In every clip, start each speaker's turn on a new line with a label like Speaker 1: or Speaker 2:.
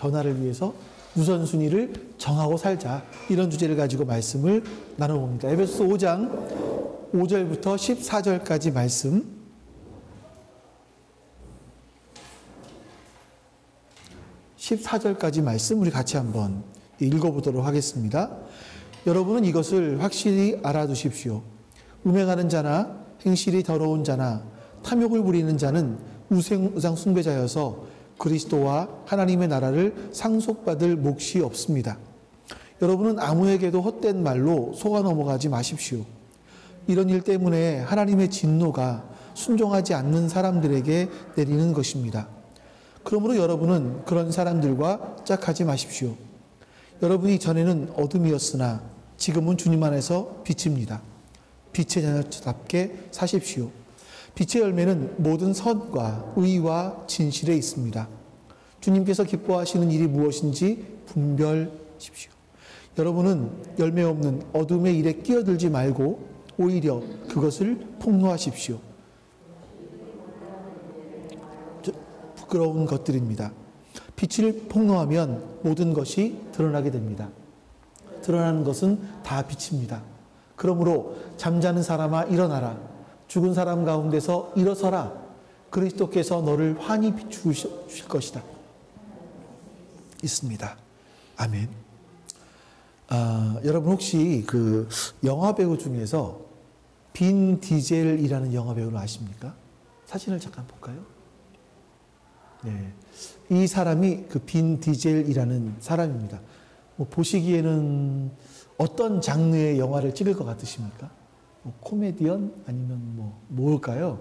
Speaker 1: 변화를 위해서 우선순위를 정하고 살자. 이런 주제를 가지고 말씀을 나눠봅니다. 에베소서 5장 5절부터 14절까지 말씀. 14절까지 말씀 우리 같이 한번 읽어보도록 하겠습니다. 여러분은 이것을 확실히 알아두십시오. 음행하는 자나 행실이 더러운 자나 탐욕을 부리는 자는 우상 숭배자여서 그리스도와 하나님의 나라를 상속받을 몫이 없습니다. 여러분은 아무에게도 헛된 말로 속아 넘어가지 마십시오. 이런 일 때문에 하나님의 진노가 순종하지 않는 사람들에게 내리는 것입니다. 그러므로 여러분은 그런 사람들과 짝하지 마십시오. 여러분이 전에는 어둠이었으나 지금은 주님 안에서 빛입니다. 빛의 자녀답게 사십시오. 빛의 열매는 모든 선과 의와 진실에 있습니다. 주님께서 기뻐하시는 일이 무엇인지 분별하십시오. 여러분은 열매 없는 어둠의 일에 끼어들지 말고 오히려 그것을 폭로하십시오. 부끄러운 것들입니다. 빛을 폭로하면 모든 것이 드러나게 됩니다. 드러나는 것은 다 빛입니다. 그러므로 잠자는 사람아 일어나라. 죽은 사람 가운데서 일어서라. 그리스도께서 너를 환히 비추실 것이다. 있습니다. 아멘. 여러분 혹시 그 영화 배우 중에서 빈 디젤이라는 영화 배우를 아십니까? 사진을 잠깐 볼까요? 네, 이 사람이 그 빈 디젤이라는 사람입니다. 뭐 보시기에는 어떤 장르의 영화를 찍을 것 같으십니까? 뭐 코미디언 아니면 뭐 뭘까요?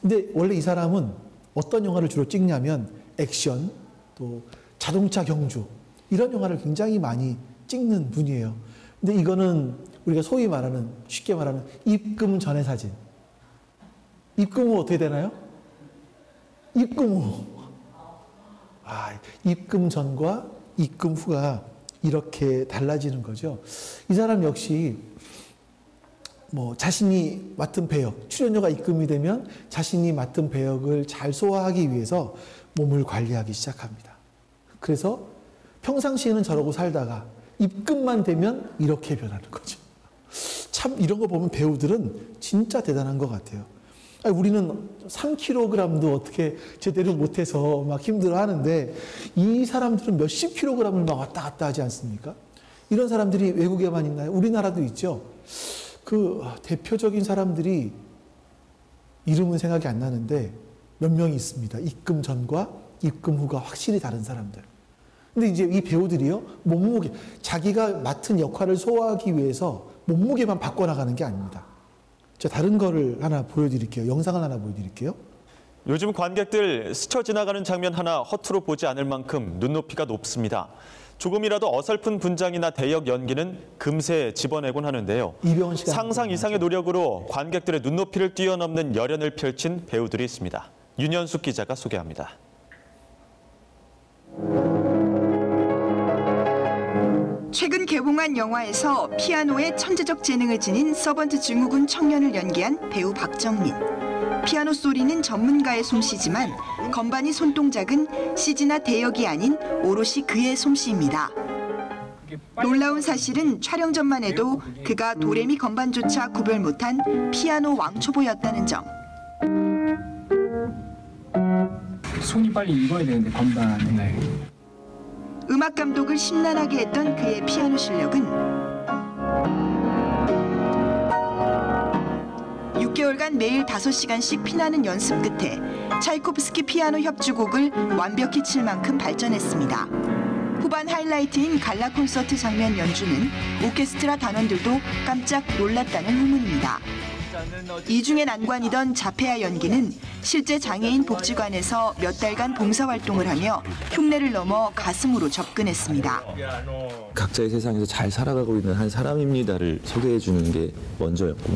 Speaker 1: 근데 원래 이 사람은 어떤 영화를 주로 찍냐면 액션, 또 자동차 경주 이런 영화를 굉장히 많이 찍는 분이에요. 근데 이거는 우리가 소위 말하는 쉽게 말하는 입금 전의 사진. 입금 후 어떻게 되나요? 입금 후. 입금 전과 입금 후가 이렇게 달라지는 거죠. 이 사람 역시 뭐 자신이 맡은 배역, 출연료가 입금이 되면 자신이 맡은 배역을 잘 소화하기 위해서 몸을 관리하기 시작합니다. 그래서 평상시에는 저러고 살다가 입금만 되면 이렇게 변하는 거죠. 참 이런 거 보면 배우들은 진짜 대단한 것 같아요. 우리는 3kg도 어떻게 제대로 못해서 막 힘들어 하는데 이 사람들은 몇십 킬로그램을 막 왔다 갔다 하지 않습니까? 이런 사람들이 외국에만 있나요? 우리나라도 있죠. 그 대표적인 사람들이 이름은 생각이 안 나는데 몇 명이 있습니다. 입금 전과 입금 후가 확실히 다른 사람들. 근데 이제 이 배우들이요, 몸무게, 자기가 맡은 역할을 소화하기 위해서 몸무게만 바꿔나가는 게 아닙니다. 자, 다른 거를 하나 보여드릴게요. 영상을 하나 보여드릴게요.
Speaker 2: 요즘 관객들 스쳐 지나가는 장면 하나 허투루 보지 않을 만큼 눈높이가 높습니다. 조금이라도 어설픈 분장이나 대역 연기는 금세 집어내곤 하는데요. 상상 이상의 노력으로 관객들의 눈높이를 뛰어넘는 열연을 펼친 배우들이 있습니다. 윤현숙 기자가 소개합니다.
Speaker 3: 최근 개봉한 영화에서 피아노의 천재적 재능을 지닌 서번트 증후군 청년을 연기한 배우 박정민. 피아노 소리는 전문가의 솜씨지만 건반이 손동작은 CG나 대역이 아닌 오롯이 그의 솜씨입니다. 놀라운 사실은 촬영 전만 해도 그가 도레미 건반조차 구별 못한 피아노 왕초보였다는 점.
Speaker 4: 손이 빨리 익어야 되는데 건반에.
Speaker 3: 음악 감독을 심란하게 했던 그의 피아노 실력은 6개월간 매일 5시간씩 피나는 연습 끝에 차이코프스키 피아노 협주곡을 완벽히 칠 만큼 발전했습니다. 후반 하이라이트인 갈라 콘서트 장면 연주는 오케스트라 단원들도 깜짝 놀랐다는 후문입니다. 이중의 난관이던 자폐아 연기는 실제 장애인 복지관에서 몇 달간 봉사활동을 하며 흉내를 넘어 가슴으로 접근했습니다.
Speaker 5: 각자의 세상에서 잘 살아가고 있는 한 사람입니다를 소개해 주는 게 먼저였고,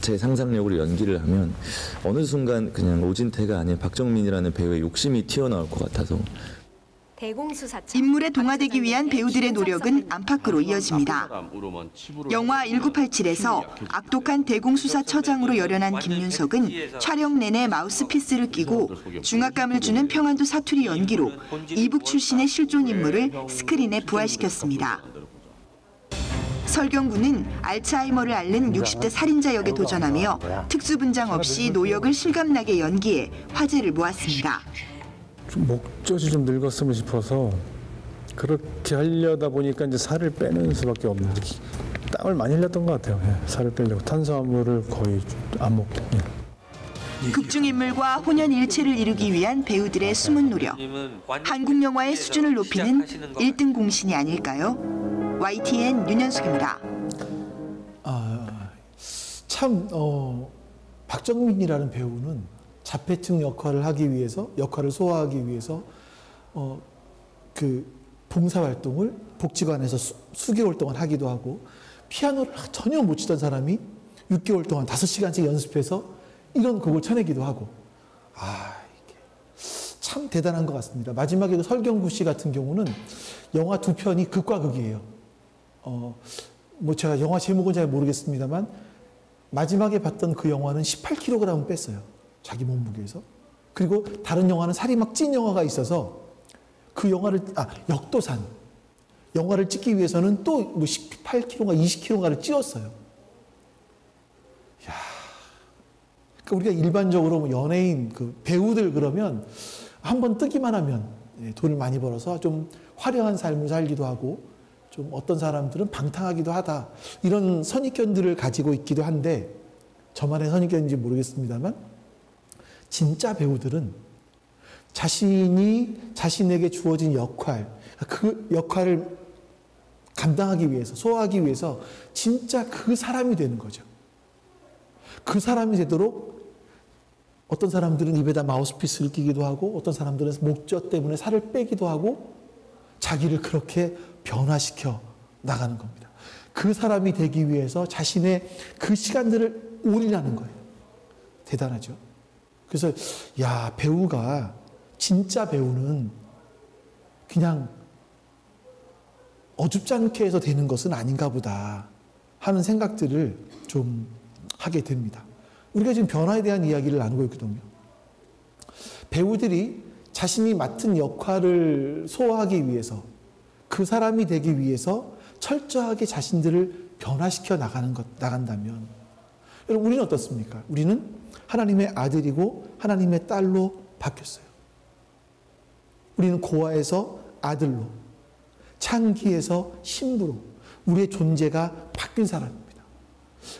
Speaker 5: 제 상상력으로 연기를 하면 어느 순간 그냥 오진태가 아닌 박정민이라는 배우의 욕심이 튀어나올 것 같아서
Speaker 6: 대공수사청
Speaker 3: 인물에 동화되기 위한 배우들의 노력은 안팎으로 이어집니다. 영화 1987에서 악독한 대공수사처장으로 열연한 김윤석은 촬영 내내 마우스피스를 끼고 중압감을 주는 평안도 사투리 연기로 이북 출신의 실존 인물을 스크린에 부활시켰습니다. 설경구는 알츠하이머를 앓는 60대 살인자 역에 도전하며 특수분장 없이 노역을 실감나게 연기해 화제를 모았습니다.
Speaker 7: 좀 목젖이 좀 늙었으면 싶어서 그렇게 하려다 보니까 이제 살을 빼는 수밖에 없는, 이렇게 땀을 많이 흘렸던 것 같아요. 예, 살을 빼려고 탄수화물을 거의 안 먹고. 예.
Speaker 3: 극중 인물과 혼연일체를 이루기 위한 배우들의 숨은 노력. 한국 영화의 수준을 높이는 1등 공신이 아닐까요? YTN 윤현숙입니다.
Speaker 1: 박정민이라는 배우는 자폐증 역할을 하기 위해서, 역할을 소화하기 위해서 그 봉사활동을 복지관에서 수개월 동안 하기도 하고, 피아노를 전혀 못 치던 사람이 6개월 동안 5시간씩 연습해서 이런 곡을 쳐내기도 하고, 이게 참 대단한 것 같습니다. 마지막에 그 설경구 씨 같은 경우는 영화 2편이 극과 극이에요. 제가 영화 제목은 잘 모르겠습니다만 마지막에 봤던 그 영화는 18kg을 뺐어요. 자기 몸무게에서. 그리고 다른 영화는 살이 막 찐 영화가 있어서 그 영화를, 역도산. 영화를 찍기 위해서는 또 뭐 18kg인가 20kg가를 찌웠어요. 이야. 그러니까 우리가 일반적으로 뭐 연예인, 그 배우들 그러면 한번 뜨기만 하면 돈을 많이 벌어서 좀 화려한 삶을 살기도 하고, 좀 어떤 사람들은 방탕하기도 하다, 이런 선입견들을 가지고 있기도 한데, 저만의 선입견인지 모르겠습니다만 진짜 배우들은 자신이 자신에게 주어진 역할, 그 역할을 감당하기 위해서, 소화하기 위해서 진짜 그 사람이 되는 거죠. 그 사람이 되도록 어떤 사람들은 입에다 마우스피스를 끼기도 하고, 어떤 사람들은 목젖 때문에 살을 빼기도 하고, 자기를 그렇게 변화시켜 나가는 겁니다. 그 사람이 되기 위해서 자신의 그 시간들을 올인하는 거예요. 대단하죠. 그래서 배우가, 진짜 배우는 그냥 어줍지 않게 해서 되는 것은 아닌가 보다 하는 생각들을 좀 하게 됩니다. 우리가 지금 변화에 대한 이야기를 나누고 있거든요. 배우들이 자신이 맡은 역할을 소화하기 위해서, 그 사람이 되기 위해서 철저하게 자신들을 변화시켜 나간다면, 여러분, 우리는 어떻습니까? 우리는 하나님의 아들이고 하나님의 딸로 바뀌었어요. 우리는 고아에서 아들로, 창기에서 신부로 우리의 존재가 바뀐 사람입니다.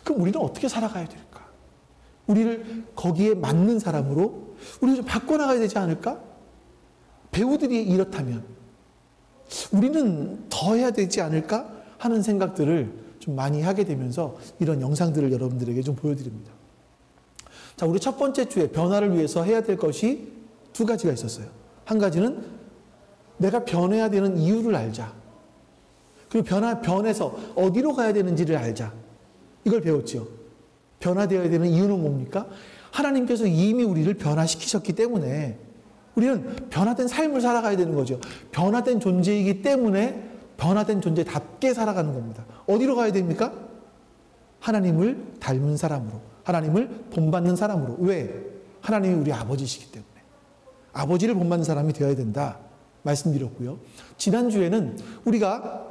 Speaker 1: 그럼 우리는 어떻게 살아가야 될까? 우리를 거기에 맞는 사람으로 우리를 좀 바꿔나가야 되지 않을까? 배우들이 이렇다면 우리는 더 해야 되지 않을까 하는 생각들을 좀 많이 하게 되면서 이런 영상들을 여러분들에게 좀 보여드립니다. 자, 우리 첫 번째 주에 변화를 위해서 해야 될 것이 2가지가 있었어요. 한 가지는 내가 변해야 되는 이유를 알자. 그리고 변해서 어디로 가야 되는지를 알자. 이걸 배웠죠. 변화되어야 되는 이유는 뭡니까? 하나님께서 이미 우리를 변화시키셨기 때문에 우리는 변화된 삶을 살아가야 되는 거죠. 변화된 존재이기 때문에 변화된 존재답게 살아가는 겁니다. 어디로 가야 됩니까? 하나님을 닮은 사람으로, 하나님을 본받는 사람으로. 왜? 하나님이 우리 아버지시기 때문에. 아버지를 본받는 사람이 되어야 된다 말씀드렸고요. 지난주에는 우리가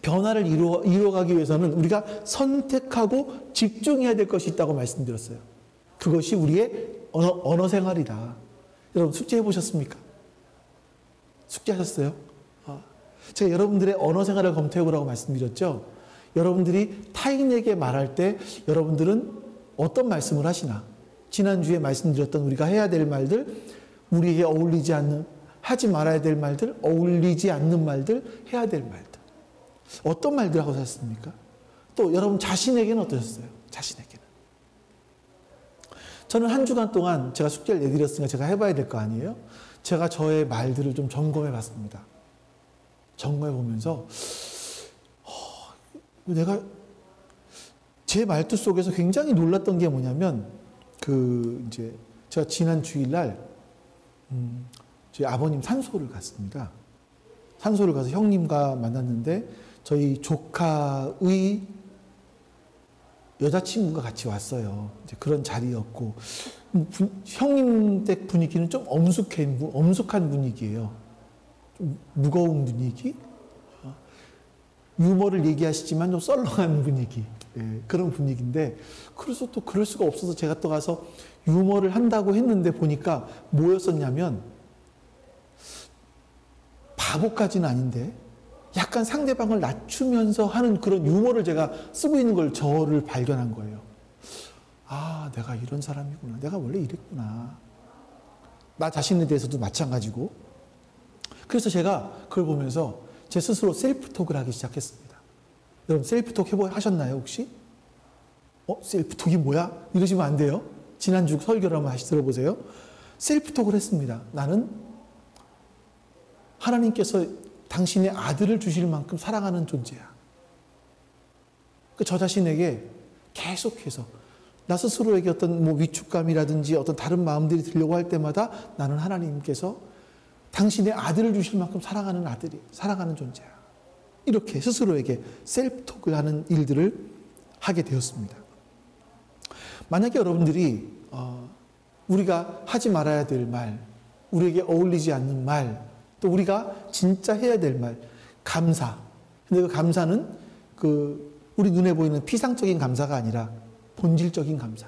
Speaker 1: 변화를 이루어가기 위해서는 우리가 선택하고 집중해야 될 것이 있다고 말씀드렸어요. 그것이 우리의 언어 생활이다. 여러분, 숙제해 보셨습니까? 숙제하셨어요? 제가 여러분들의 언어 생활을 검토해 보라고 말씀드렸죠. 여러분들이 타인에게 말할 때 여러분들은 어떤 말씀을 하시나? 지난주에 말씀드렸던 우리가 해야 될 말들, 우리에게 어울리지 않는, 하지 말아야 될 말들, 어울리지 않는 말들, 해야 될 말들. 어떤 말들 하고 사셨습니까? 또 여러분 자신에게는 어떠셨어요? 자신에게는. 저는 한 주간 동안 제가 숙제를 내드렸으니까 제가 해봐야 될 거 아니에요? 제가 저의 말들을 좀 점검해 봤습니다. 점검해 보면서 내가 제 말투 속에서 굉장히 놀랐던 게 뭐냐면, 이제 제가 지난 주일날 저희 아버님 산소를 갔습니다. 산소를 가서 형님과 만났는데 저희 조카의 여자친구가 같이 왔어요. 이제 그런 자리였고 형님 댁 분위기는 좀 엄숙한 분위기예요. 좀 무거운 분위기, 유머를 얘기하시지만 좀 썰렁한 분위기, 그런 분위기인데 그래서 또 그럴 수가 없어서 제가 또 가서 유머를 한다고 했는데 보니까 뭐였었냐면 바보까지는 아닌데 약간 상대방을 낮추면서 하는 그런 유머를 제가 쓰고 있는 걸 저를 발견한 거예요. 아, 내가 이런 사람이구나. 내가 원래 이랬구나. 나 자신에 대해서도 마찬가지고. 그래서 제가 그걸 보면서 제 스스로 셀프톡을 하기 시작했습니다. 여러분 셀프톡 하셨나요 혹시? 셀프톡이 뭐야? 이러시면 안 돼요. 지난주 설교를 한번 다시 들어보세요. 셀프톡을 했습니다. 나는 하나님께서 당신의 아들을 주실 만큼 사랑하는 존재야. 저 자신에게 계속해서 나 스스로에게 어떤 위축감이라든지 어떤 다른 마음들이 들려고 할 때마다 나는 하나님께서 당신의 아들을 주실 만큼 사랑하는 존재야. 이렇게 스스로에게 셀프톡을 하는 일들을 하게 되었습니다. 만약에 여러분들이 우리가 하지 말아야 될 말, 우리에게 어울리지 않는 말, 또 우리가 진짜 해야 될 말, 감사. 근데 그 감사는 우리 눈에 보이는 피상적인 감사가 아니라 본질적인 감사.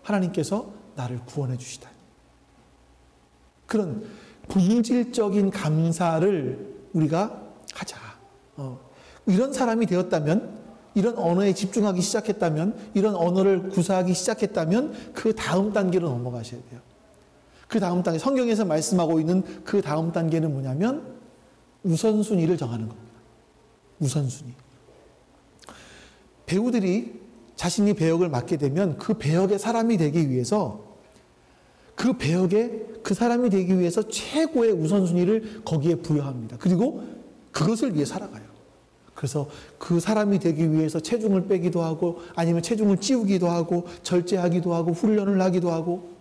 Speaker 1: 하나님께서 나를 구원해 주시다니. 그런 본질적인 감사를 우리가 하자. 이런 사람이 되었다면, 이런 언어에 집중하기 시작했다면, 이런 언어를 구사하기 시작했다면 그 다음 단계로 넘어가셔야 돼요. 그 다음 단계, 성경에서 말씀하고 있는 그 다음 단계는 뭐냐면 우선순위를 정하는 겁니다. 우선순위. 배우들이 자신이 배역을 맡게 되면 그 배역의 사람이 되기 위해서 그 배역에 그 사람이 되기 위해서 최고의 우선순위를 거기에 부여합니다. 그리고 그것을 위해 살아가요. 그래서 그 사람이 되기 위해서 체중을 빼기도 하고 아니면 체중을 찌우기도 하고 절제하기도 하고 훈련을 하기도 하고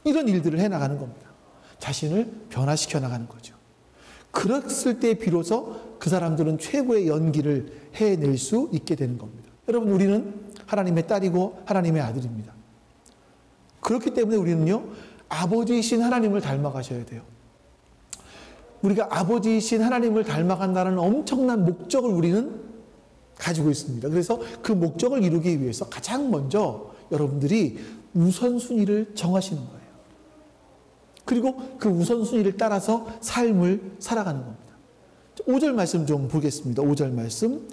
Speaker 1: 이런 일들을 해나가는 겁니다. 자신을 변화시켜 나가는 거죠. 그랬을 때 비로소 그 사람들은 최고의 연기를 해낼 수 있게 되는 겁니다. 여러분, 우리는 하나님의 딸이고 하나님의 아들입니다. 그렇기 때문에 우리는요, 아버지이신 하나님을 닮아가셔야 돼요. 우리가 아버지이신 하나님을 닮아간다는 엄청난 목적을 우리는 가지고 있습니다. 그래서 그 목적을 이루기 위해서 가장 먼저 여러분들이 우선순위를 정하시는 거예요. 그리고 그 우선순위를 따라서 삶을 살아가는 겁니다. 5절 말씀 좀 보겠습니다. 5절 말씀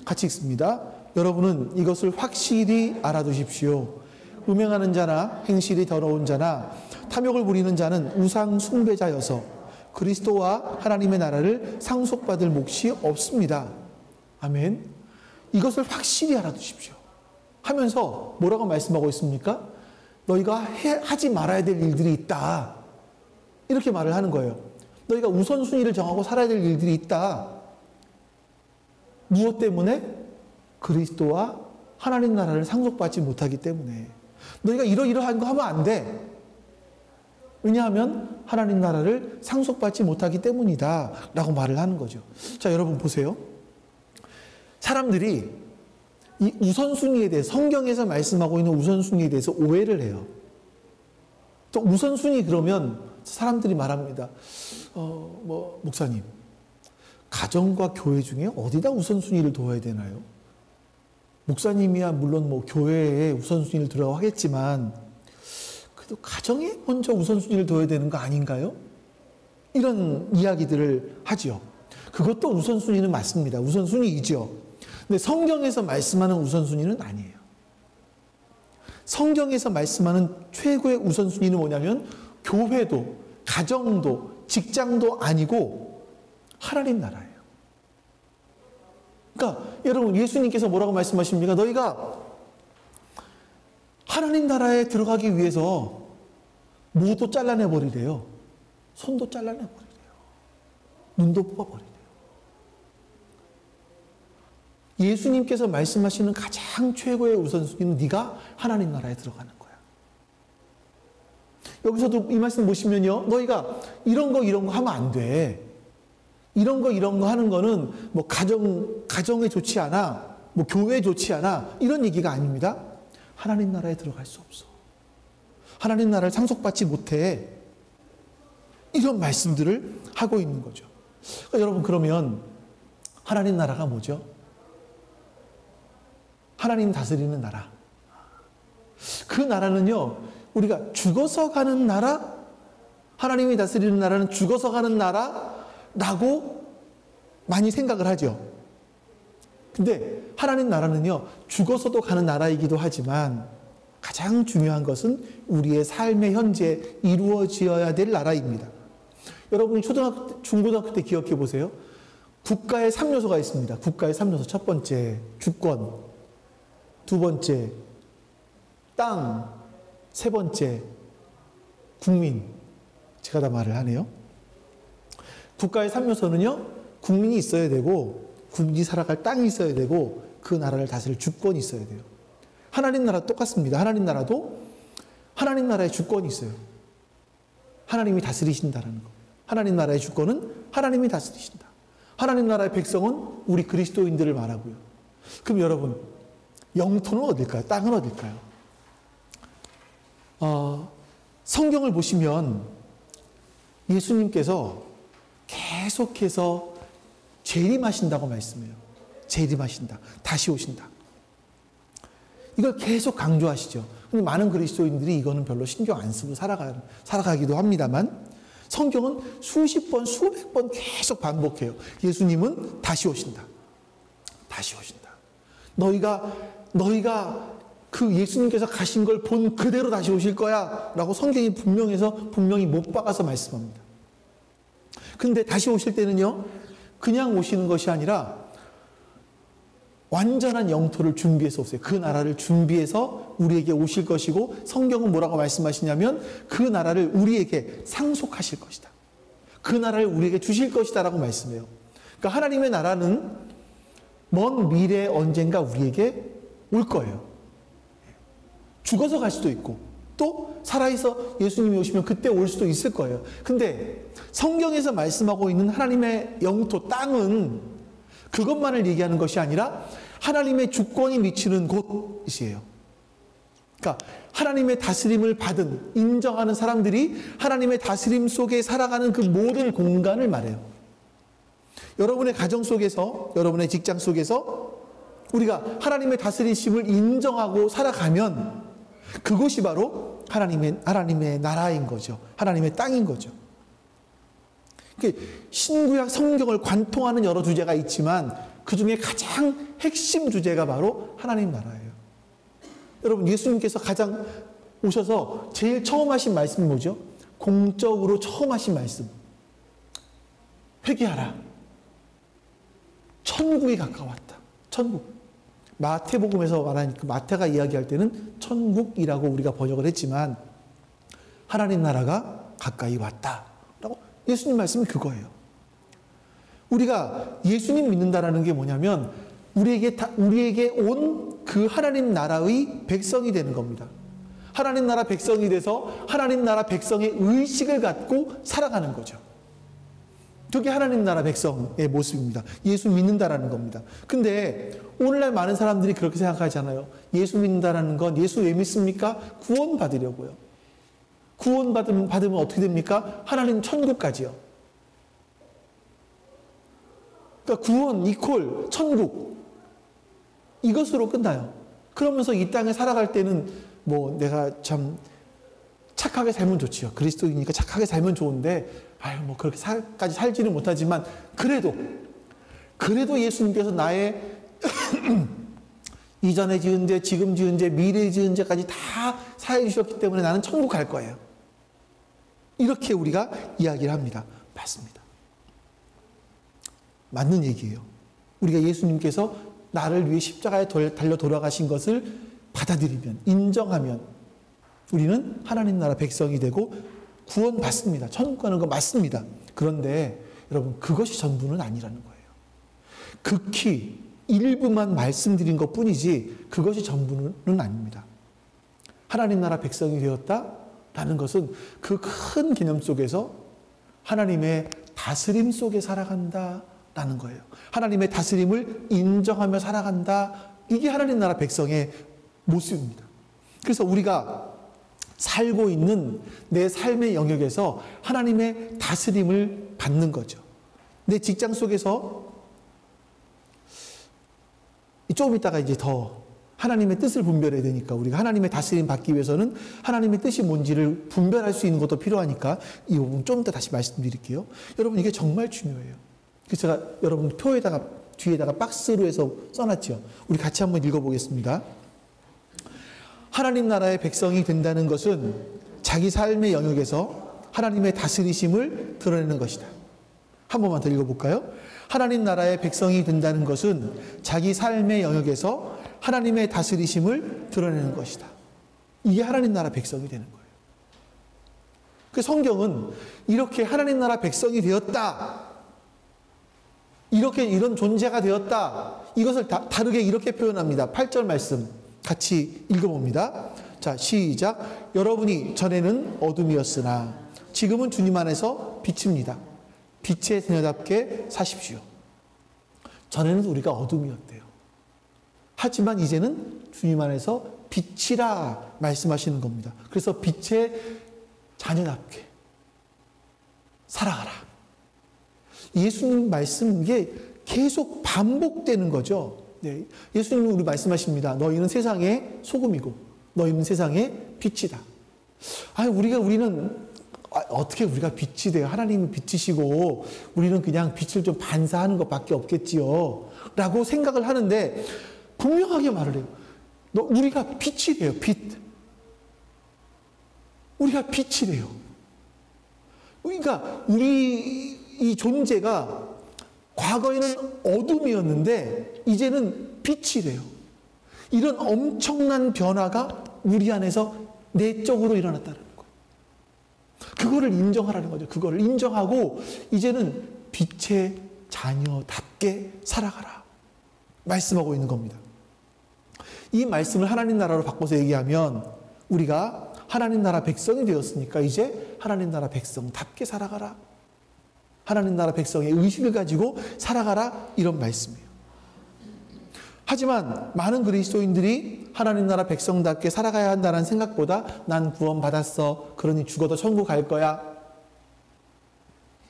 Speaker 1: 같이 읽습니다. 여러분은 이것을 확실히 알아두십시오. 음행하는 자나 행실이 더러운 자나 탐욕을 부리는 자는 우상 숭배자여서 그리스도와 하나님의 나라를 상속받을 몫이 없습니다. 아멘. 이것을 확실히 알아두십시오. 하면서 뭐라고 말씀하고 있습니까? 너희가 하지 말아야 될 일들이 있다. 이렇게 말을 하는 거예요. 너희가 우선순위를 정하고 살아야 될 일들이 있다. 무엇 때문에? 그리스도와 하나님 나라를 상속받지 못하기 때문에. 너희가 이러이러한 거 하면 안 돼. 왜냐하면 하나님 나라를 상속받지 못하기 때문이다. 라고 말을 하는 거죠. 자, 여러분 보세요. 사람들이 이 우선순위에 대해서, 성경에서 말씀하고 있는 우선순위에 대해서 오해를 해요. 또 우선순위 그러면 사람들이 말합니다. 목사님, 가정과 교회 중에 어디다 우선순위를 둬야 되나요? 목사님이야 물론 교회에 우선순위를 두라고 하겠지만 그래도 가정에 먼저 우선순위를 둬야 되는 거 아닌가요? 이런 이야기들을 하죠. 그것도 우선순위는 맞습니다. 우선순위이죠. 근데 성경에서 말씀하는 우선순위는 아니에요. 성경에서 말씀하는 최고의 우선순위는 뭐냐면 교회도, 가정도, 직장도 아니고 하나님 나라예요. 그러니까 여러분, 예수님께서 뭐라고 말씀하십니까? 너희가 하나님 나라에 들어가기 위해서 뭐도 잘라내버리래요. 손도 잘라내버리래요. 눈도 뽑아버리래요. 예수님께서 말씀하시는 가장 최고의 우선순위는 네가 하나님 나라에 들어가는 거야. 여기서도 이 말씀 보시면요, 너희가 이런 거 하면 안 돼. 이런 거 하는 거는 뭐 가정에 좋지 않아, 뭐 교회에 좋지 않아, 이런 얘기가 아닙니다. 하나님 나라에 들어갈 수 없어. 하나님 나라를 상속받지 못해. 이런 말씀들을 하고 있는 거죠. 여러분, 그러면 하나님 나라가 뭐죠? 하나님 다스리는 나라. 그 나라는요, 우리가 죽어서 가는 나라, 하나님이 다스리는 나라는 죽어서 가는 나라라고 많이 생각을 하죠. 근데 하나님 나라는요, 죽어서도 가는 나라이기도 하지만 가장 중요한 것은 우리의 삶의 현재 이루어져야 될 나라입니다. 여러분이 중고등학교 때 기억해 보세요. 국가의 3요소가 있습니다. 국가의 3요소. 첫 번째, 주권. 두 번째, 땅. 세 번째, 국민. 제가 다 말을 하네요. 국가의 3요소는요, 국민이 있어야 되고, 국민이 살아갈 땅이 있어야 되고, 그 나라를 다스릴 주권이 있어야 돼요. 하나님 나라 똑같습니다. 하나님 나라도 하나님 나라의 주권이 있어요. 하나님이 다스리신다라는 거. 하나님 나라의 주권은 하나님이 다스리신다. 하나님 나라의 백성은 우리 그리스도인들을 말하고요. 그럼 여러분, 영토는 어딜까요? 땅은 어딜까요? 성경을 보시면 예수님께서 계속해서 재림하신다고 말씀해요. 재림하신다. 다시 오신다. 이걸 계속 강조하시죠. 근데 많은 그리스도인들이 이거는 별로 신경 안 쓰고 살아가기도 합니다만, 성경은 수십 번, 수백 번 계속 반복해요. 예수님은 다시 오신다. 다시 오신다. 너희가 그 예수님께서 가신 걸 본 그대로 다시 오실 거야 라고 성경이 분명히 못 박아서 말씀합니다. 근데 다시 오실 때는요, 그냥 오시는 것이 아니라 완전한 영토를 준비해서 오세요. 그 나라를 준비해서 우리에게 오실 것이고, 성경은 뭐라고 말씀하시냐면 그 나라를 우리에게 상속하실 것이다. 그 나라를 우리에게 주실 것이다 라고 말씀해요. 그러니까 하나님의 나라는 먼 미래에 언젠가 우리에게 올 거예요. 죽어서 갈 수도 있고, 또 살아있어 예수님이 오시면 그때 올 수도 있을 거예요. 근데 성경에서 말씀하고 있는 하나님의 영토, 땅은 그것만을 얘기하는 것이 아니라 하나님의 주권이 미치는 곳이에요. 그러니까 하나님의 다스림을 받은, 인정하는 사람들이 하나님의 다스림 속에 살아가는 그 모든 공간을 말해요. 여러분의 가정 속에서, 여러분의 직장 속에서 우리가 하나님의 다스리심을 인정하고 살아가면 그곳이 바로 하나님의 나라인 거죠. 하나님의 땅인 거죠. 신구약 성경을 관통하는 여러 주제가 있지만 그 중에 가장 핵심 주제가 바로 하나님 나라예요. 여러분, 예수님께서 가장 오셔서 제일 처음 하신 말씀이 뭐죠? 공적으로 처음 하신 말씀. 회개하라. 천국이 가까웠다. 천국. 마태복음에서 말하니까 마태가 이야기할 때는 천국이라고 우리가 번역을 했지만 하나님 나라가 가까이 왔다. 라고 예수님 말씀은 그거예요. 우리가 예수님 믿는다라는 게 뭐냐면 우리에게 온 그 하나님 나라의 백성이 되는 겁니다. 하나님 나라 백성이 돼서 하나님 나라 백성의 의식을 갖고 살아가는 거죠. 그게 하나님 나라 백성의 모습입니다. 예수 믿는다라는 겁니다. 근데 오늘날 많은 사람들이 그렇게 생각하잖아요. 예수 믿는다라는 건 예수 왜 믿습니까? 구원 받으려고요. 구원 받으면 어떻게 됩니까? 하나님 천국까지요. 그러니까 구원 이퀄 천국, 이것으로 끝나요. 그러면서 이 땅에 살아갈 때는 뭐 내가 참 착하게 살면 좋지요. 그리스도이니까 착하게 살면 좋은데 뭐 그렇게까지 살지는 못하지만 그래도 예수님께서 나의 이전에 지은 죄, 지금 지은 죄, 미래에 지은 죄까지 다 사해 주셨기 때문에 나는 천국 갈 거예요. 이렇게 우리가 이야기를 합니다. 맞습니다. 맞는 얘기예요. 우리가 예수님께서 나를 위해 십자가에 달려 돌아가신 것을 받아들이면, 인정하면 우리는 하나님 나라 백성이 되고 구원받습니다. 천국 가는 거 맞습니다. 그런데 여러분, 그것이 전부는 아니라는 거예요. 극히 일부만 말씀드린 것 뿐이지 그것이 전부는 아닙니다. 하나님 나라 백성이 되었다라는 것은 그 큰 개념 속에서 하나님의 다스림 속에 살아간다라는 거예요. 하나님의 다스림을 인정하며 살아간다. 이게 하나님 나라 백성의 모습입니다. 그래서 우리가 살고 있는 내 삶의 영역에서 하나님의 다스림을 받는 거죠. 내 직장 속에서 조금 있다가 이제 더 하나님의 뜻을 분별해야 되니까 우리가 하나님의 다스림 받기 위해서는 하나님의 뜻이 뭔지를 분별할 수 있는 것도 필요하니까 이 부분 좀 더 다시 말씀드릴게요. 여러분 이게 정말 중요해요. 그래서 제가 여러분 표에다가 뒤에다가 박스로 해서 써놨죠. 우리 같이 한번 읽어보겠습니다. 하나님 나라의 백성이 된다는 것은 자기 삶의 영역에서 하나님의 다스리심을 드러내는 것이다. 한 번만 더 읽어볼까요? 하나님 나라의 백성이 된다는 것은 자기 삶의 영역에서 하나님의 다스리심을 드러내는 것이다. 이게 하나님 나라 백성이 되는 거예요. 그 성경은 이렇게 하나님 나라 백성이 되었다. 이렇게 이런 존재가 되었다. 이것을 다르게 이렇게 표현합니다. 8절 말씀 같이 읽어봅니다. 자, 시작. 여러분이 전에는 어둠이었으나 지금은 주님 안에서 빛입니다. 빛의 자녀답게 사십시오. 전에는 우리가 어둠이었대요. 하지만 이제는 주님 안에서 빛이라 말씀하시는 겁니다. 그래서 빛의 자녀답게 살아가라. 예수님 말씀 이게 계속 반복되는 거죠. 네. 예수님은 우리 말씀하십니다. 너희는 세상의 소금이고 너희는 세상의 빛이다. 우리는 어떻게 우리가 빛이 돼요? 하나님은 빛이시고 우리는 그냥 빛을 좀 반사하는 것밖에 없겠지요. 라고 생각을 하는데 분명하게 말을 해요. 우리가 빛이 돼요. 빛. 우리가 빛이 돼요. 그러니까 우리 이 존재가 과거에는 어둠이었는데 이제는 빛이 돼요. 이런 엄청난 변화가 우리 안에서 내적으로 일어났다는 거예요. 그거를 인정하라는 거죠. 그거를 인정하고 이제는 빛의 자녀답게 살아가라. 말씀하고 있는 겁니다. 이 말씀을 하나님 나라로 바꿔서 얘기하면 우리가 하나님 나라 백성이 되었으니까 이제 하나님 나라 백성답게 살아가라. 하나님 나라 백성의 의식을 가지고 살아가라. 이런 말씀이에요. 하지만 많은 그리스도인들이 하나님 나라 백성답게 살아가야 한다는 생각보다 난 구원받았어. 그러니 죽어도 천국 갈 거야.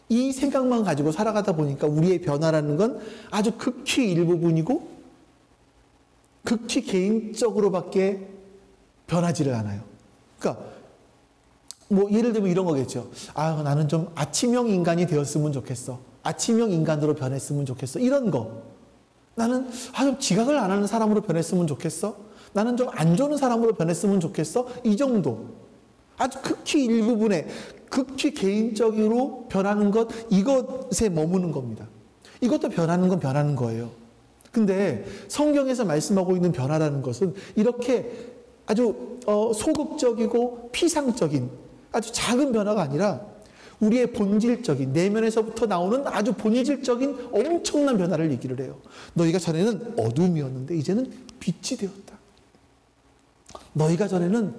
Speaker 1: 이 생각만 가지고 살아가다 보니까 우리의 변화라는 건 아주 극히 일부분이고 극히 개인적으로밖에 변하지를 않아요. 그러니까 예를 들면 이런 거겠죠. 나는 좀 아침형 인간이 되었으면 좋겠어. 아침형 인간으로 변했으면 좋겠어. 이런 거. 나는 좀 지각을 안 하는 사람으로 변했으면 좋겠어. 나는 좀 안 좋은 사람으로 변했으면 좋겠어. 이 정도. 아주 극히 일부분에 극히 개인적으로 변하는 것, 이것에 머무는 겁니다. 이것도 변하는 건 변하는 거예요. 근데 성경에서 말씀하고 있는 변화라는 것은 이렇게 아주 소극적이고 피상적인 아주 작은 변화가 아니라 우리의 본질적인 내면에서부터 나오는 아주 본질적인 엄청난 변화를 얘기를 해요. 너희가 전에는 어둠이었는데 이제는 빛이 되었다. 너희가 전에는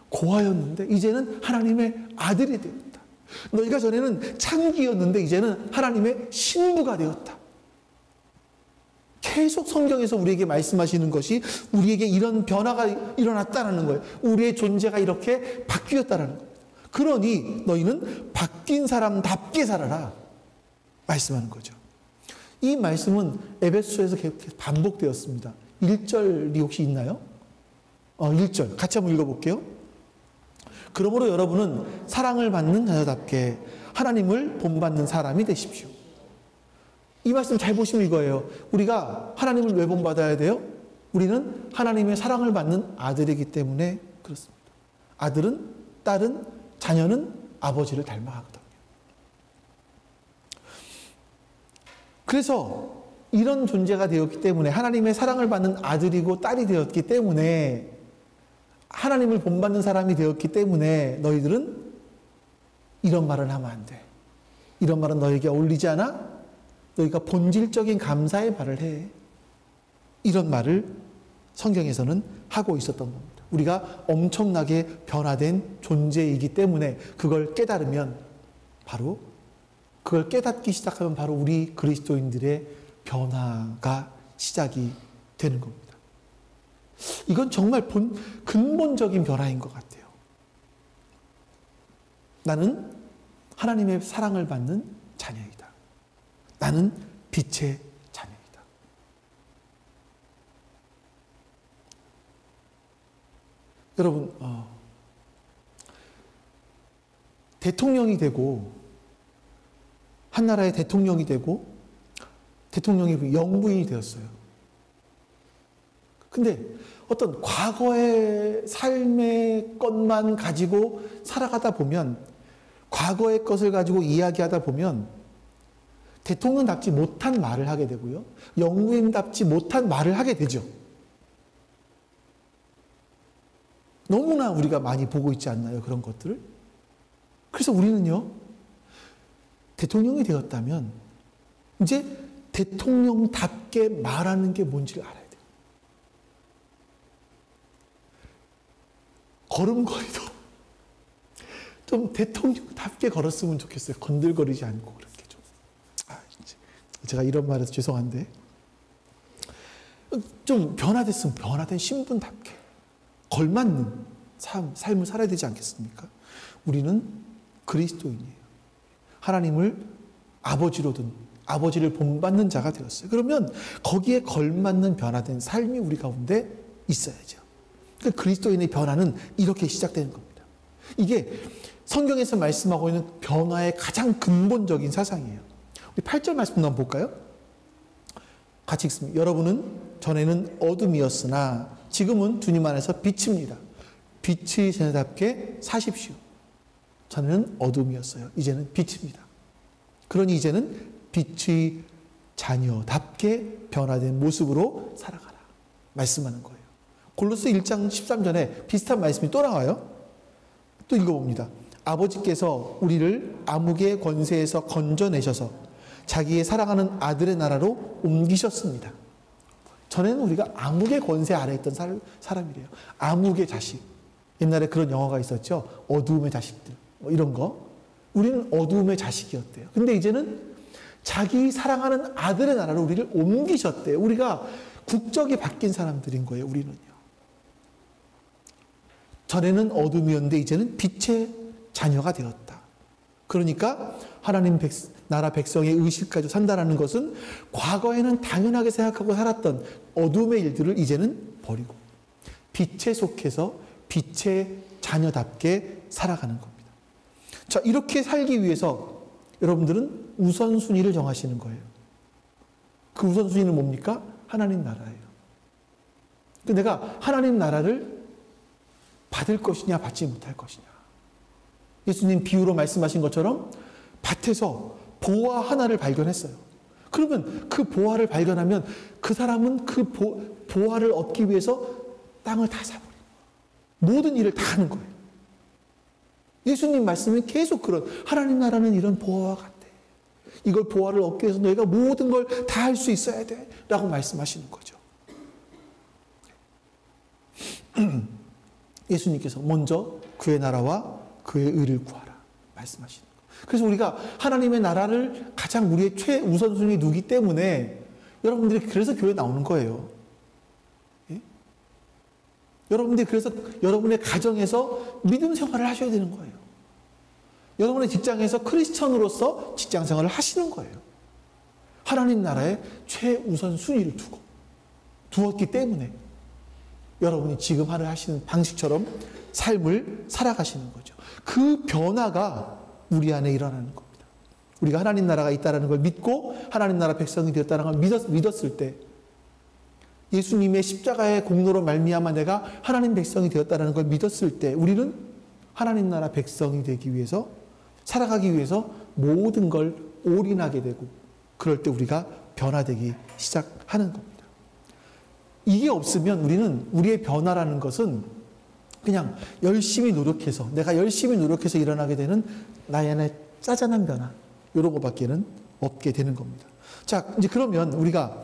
Speaker 1: 고아였는데 이제는 하나님의 아들이 되었다. 너희가 전에는 창기였는데 이제는 하나님의 신부가 되었다. 계속 성경에서 우리에게 말씀하시는 것이 우리에게 이런 변화가 일어났다는 거예요. 우리의 존재가 이렇게 바뀌었다는 거예요. 그러니 너희는 바뀐 사람답게 살아라. 말씀하는 거죠. 이 말씀은 에베소에서 계속 반복되었습니다. 1절이 혹시 있나요? 1절 같이 한번 읽어볼게요. 그러므로 여러분은 사랑을 받는 자녀답게 하나님을 본받는 사람이 되십시오. 이 말씀 잘 보시면 이거예요. 우리가 하나님을 왜 본받아야 돼요? 우리는 하나님의 사랑을 받는 아들이기 때문에 그렇습니다. 아들은, 딸은, 자녀는 아버지를 닮아가거든요. 그래서 이런 존재가 되었기 때문에 하나님의 사랑을 받는 아들이고 딸이 되었기 때문에 하나님을 본받는 사람이 되었기 때문에 너희들은 이런 말을 하면 안 돼. 이런 말은 너에게 어울리지 않아? 너희가 본질적인 감사의 말을 해. 이런 말을 성경에서는 하고 있었던 겁니다. 우리가 엄청나게 변화된 존재이기 때문에 그걸 깨달으면 바로 그걸 깨닫기 시작하면 바로 우리 그리스도인들의 변화가 시작이 되는 겁니다. 이건 정말 근본적인 변화인 것 같아요. 나는 하나님의 사랑을 받는 자녀이다. 나는 빛의 자녀이다. 여러분, 대통령이 되고, 한 나라의 대통령이 되고, 대통령이 영부인이 되었어요. 근데 어떤 과거의 삶의 것만 가지고 살아가다 보면, 과거의 것을 가지고 이야기하다 보면 대통령답지 못한 말을 하게 되고요. 영부인답지 못한 말을 하게 되죠. 너무나 우리가 많이 보고 있지 않나요? 그런 것들을. 그래서 우리는요, 대통령이 되었다면 이제 대통령답게 말하는 게 뭔지를 알아야 돼요. 걸음걸이도 좀 대통령답게 걸었으면 좋겠어요. 건들거리지 않고 그렇게 좀. 제가 이런 말해서 죄송한데, 좀 변화됐으면 변화된 신분답게 걸맞는 삶을 살아야 되지 않겠습니까? 우리는 그리스도인이에요. 하나님을 아버지로 둔, 아버지를 본받는 자가 되었어요. 그러면 거기에 걸맞는 변화된 삶이 우리 가운데 있어야죠. 그러니까 그리스도인의 변화는 이렇게 시작되는 겁니다. 이게 성경에서 말씀하고 있는 변화의 가장 근본적인 사상이에요. 우리 8절 말씀 한번 볼까요? 같이 읽습니다. 여러분은 전에는 어둠이었으나 지금은 주님 안에서 빛입니다. 빛의 자녀답게 사십시오. 전에는 어둠이었어요. 이제는 빛입니다. 그러니 이제는 빛의 자녀답게 변화된 모습으로 살아가라. 말씀하는 거예요. 골로새 1장 13절에 비슷한 말씀이 또 나와요. 또 읽어봅니다. 아버지께서 우리를 암흑의 권세에서 건져내셔서 자기의 사랑하는 아들의 나라로 옮기셨습니다. 전에는 우리가 암흑의 권세 아래 있던 사람이래요. 암흑의 자식. 옛날에 그런 영화가 있었죠. 어두움의 자식들. 뭐 이런 거. 우리는 어두움의 자식이었대요. 근데 이제는 자기 사랑하는 아들의 나라로 우리를 옮기셨대요. 우리가 국적이 바뀐 사람들인 거예요. 우리는요. 전에는 어둠이었는데 이제는 빛의 자녀가 되었다. 그러니까 하나님 나라 백성의 의식 가지고 산다는 것은 과거에는 당연하게 생각하고 살았던 어둠의 일들을 이제는 버리고 빛에 속해서 빛의 자녀답게 살아가는 겁니다. 자, 이렇게 살기 위해서 여러분들은 우선순위를 정하시는 거예요. 그 우선순위는 뭡니까? 하나님 나라예요. 내가 하나님 나라를 받을 것이냐 받지 못할 것이냐. 예수님 비유로 말씀하신 것처럼 밭에서 보화 하나를 발견했어요. 그러면 그 보화를 발견하면 그 사람은 그 보화를 얻기 위해서 땅을 다 사버려요. 모든 일을 다 하는 거예요. 예수님 말씀은 계속 그런, 하나님 나라는 이런 보화와 같아. 이걸 보화를 얻기 위해서 너희가 모든 걸 다 할 수 있어야 돼 라고 말씀하시는 거죠. 예수님께서 먼저 그의 나라와 그의 의를 구하라 말씀하시는 거예요. 그래서 우리가 하나님의 나라를 가장 우리의 최우선순위 두기 때문에 여러분들이 그래서 교회 나오는 거예요. 예? 여러분들이 그래서 여러분의 가정에서 믿음 생활을 하셔야 되는 거예요. 여러분의 직장에서 크리스천으로서 직장 생활을 하시는 거예요. 하나님 나라의 최우선 순위를 두었기 때문에 여러분이 지금 하시는 방식처럼 삶을 살아가시는 거죠. 그 변화가 우리 안에 일어나는 겁니다. 우리가 하나님 나라가 있다는 걸 믿고 하나님 나라 백성이 되었다는 걸 믿었을 때, 예수님의 십자가의 공로로 말미암아 내가 하나님 백성이 되었다는 걸 믿었을 때 우리는 하나님 나라 백성이 되기 위해서, 살아가기 위해서 모든 걸 올인하게 되고, 그럴 때 우리가 변화되기 시작하는 겁니다. 이게 없으면 우리는, 우리의 변화라는 것은 그냥 열심히 노력해서, 내가 열심히 노력해서 일어나게 되는 나의 안에 짜잔한 변화, 이런 것밖에는 없게 되는 겁니다. 자, 이제 그러면 우리가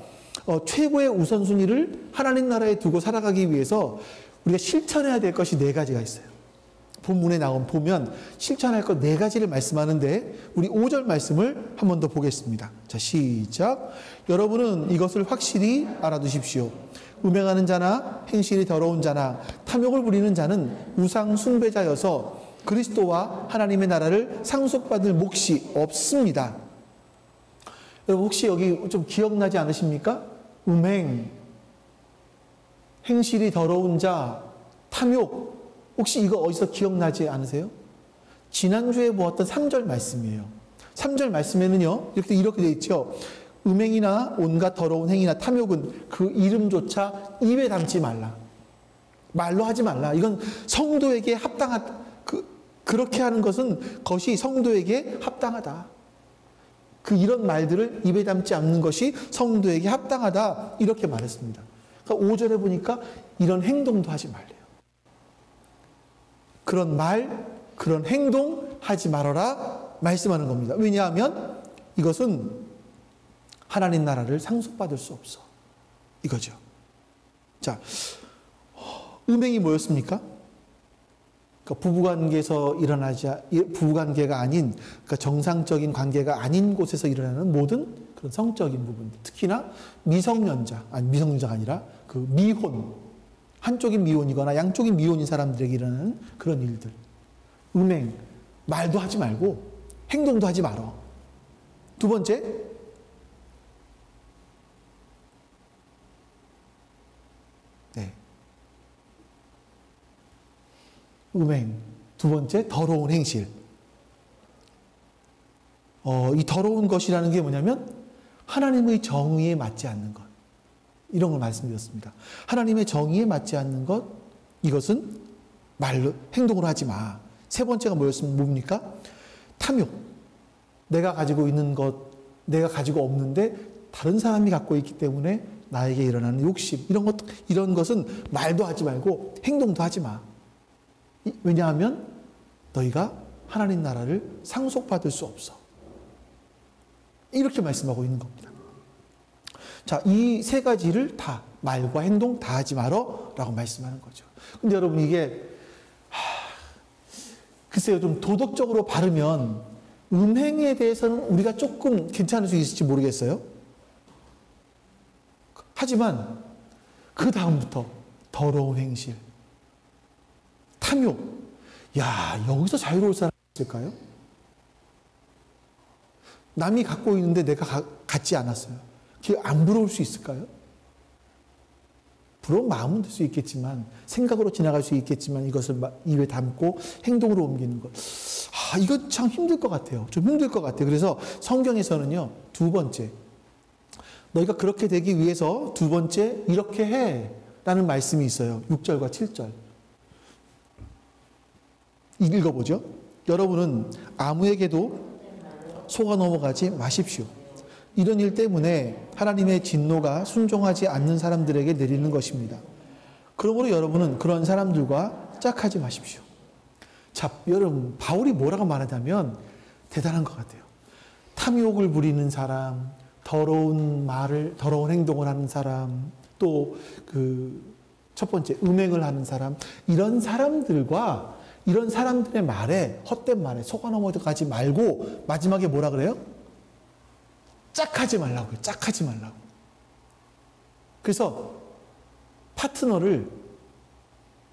Speaker 1: 최고의 우선순위를 하나님 나라에 두고 살아가기 위해서 우리가 실천해야 될 것이 4가지가 있어요. 본문에 보면 실천할 것 4가지를 말씀하는데 우리 5절 말씀을 한 번 더 보겠습니다. 자, 시작. 여러분은 이것을 확실히 알아두십시오. 음행하는 자나 행실이 더러운 자나 탐욕을 부리는 자는 우상 숭배자여서 그리스도와 하나님의 나라를 상속받을 몫이 없습니다. 여러분 혹시 여기 좀 기억나지 않으십니까? 음행, 행실이 더러운 자, 탐욕, 혹시 이거 어디서 기억나지 않으세요? 지난주에 보았던 3절 말씀이에요. 3절 말씀에는요, 이렇게 되어 있죠. 음행이나 온갖 더러운 행위나 탐욕은 그 이름조차 입에 담지 말라. 말로 하지 말라. 이건 성도에게 그렇게 하는 것은 것이 성도에게 합당하다. 이런 말들을 입에 담지 않는 것이 성도에게 합당하다. 이렇게 말했습니다. 그러니까 5절에 보니까 이런 행동도 하지 말래요. 그런 말, 그런 행동 하지 말아라 말씀하는 겁니다. 왜냐하면 이것은 하나님 나라를 상속받을 수 없어. 이거죠. 자, 음행이 뭐였습니까? 그러니까 부부관계가 아닌, 그러니까 정상적인 관계가 아닌 곳에서 일어나는 모든 그런 성적인 부분들. 특히나 미성년자가 아니라 그 미혼. 한쪽이 미혼이거나 양쪽이 미혼인 사람들에게 일어나는 그런 일들. 음행, 말도 하지 말고 행동도 하지 말어. 두 번째, 음행. 두 번째, 더러운 행실. 이 더러운 것이라는 게 뭐냐면 하나님의 정의에 맞지 않는 것. 이런 걸 말씀드렸습니다. 하나님의 정의에 맞지 않는 것, 이것은 말로, 행동으로 하지 마. 세 번째가 뭡니까? 탐욕. 내가 가지고 있는 것, 내가 가지고 없는데 다른 사람이 갖고 있기 때문에 나에게 일어나는 욕심. 이런 것은 말도 하지 말고 행동도 하지 마. 왜냐하면 너희가 하나님 나라를 상속받을 수 없어. 이렇게 말씀하고 있는 겁니다. 자, 이 3가지를 다 말과 행동 다 하지 말어 라고 말씀하는 거죠. 근데 여러분 이게 글쎄요, 좀 도덕적으로 바르면 음행에 대해서는 우리가 조금 괜찮을 수 있을지 모르겠어요. 하지만 그 다음부터 더러운 행실, 탐욕, 여기서 자유로울 사람이 있을까요? 남이 갖고 있는데 내가 갖지 않았어요. 그게 안 부러울 수 있을까요? 부러운 마음은 들 수 있겠지만, 생각으로 지나갈 수 있겠지만, 이것을 입에 담고 행동으로 옮기는 것. 이건 참 힘들 것 같아요. 좀 힘들 것 같아요. 그래서 성경에서는요, 2번째, 너희가 그렇게 되기 위해서 2번째, 이렇게 해. 라는 말씀이 있어요. 6절과 7절. 읽어보죠. 여러분은 아무에게도 속아 넘어가지 마십시오. 이런 일 때문에 하나님의 진노가 순종하지 않는 사람들에게 내리는 것입니다. 그러므로 여러분은 그런 사람들과 짝하지 마십시오. 자, 여러분, 바울이 뭐라고 말하냐면 대단한 것 같아요. 탐욕을 부리는 사람, 더러운 행동을 하는 사람, 또 첫 번째, 음행을 하는 사람, 이런 사람들의 말에, 헛된 말에 속아 넘어가지 말고, 마지막에 뭐라 그래요? 짝하지 말라고요. 짝하지 말라고. 그래서 파트너를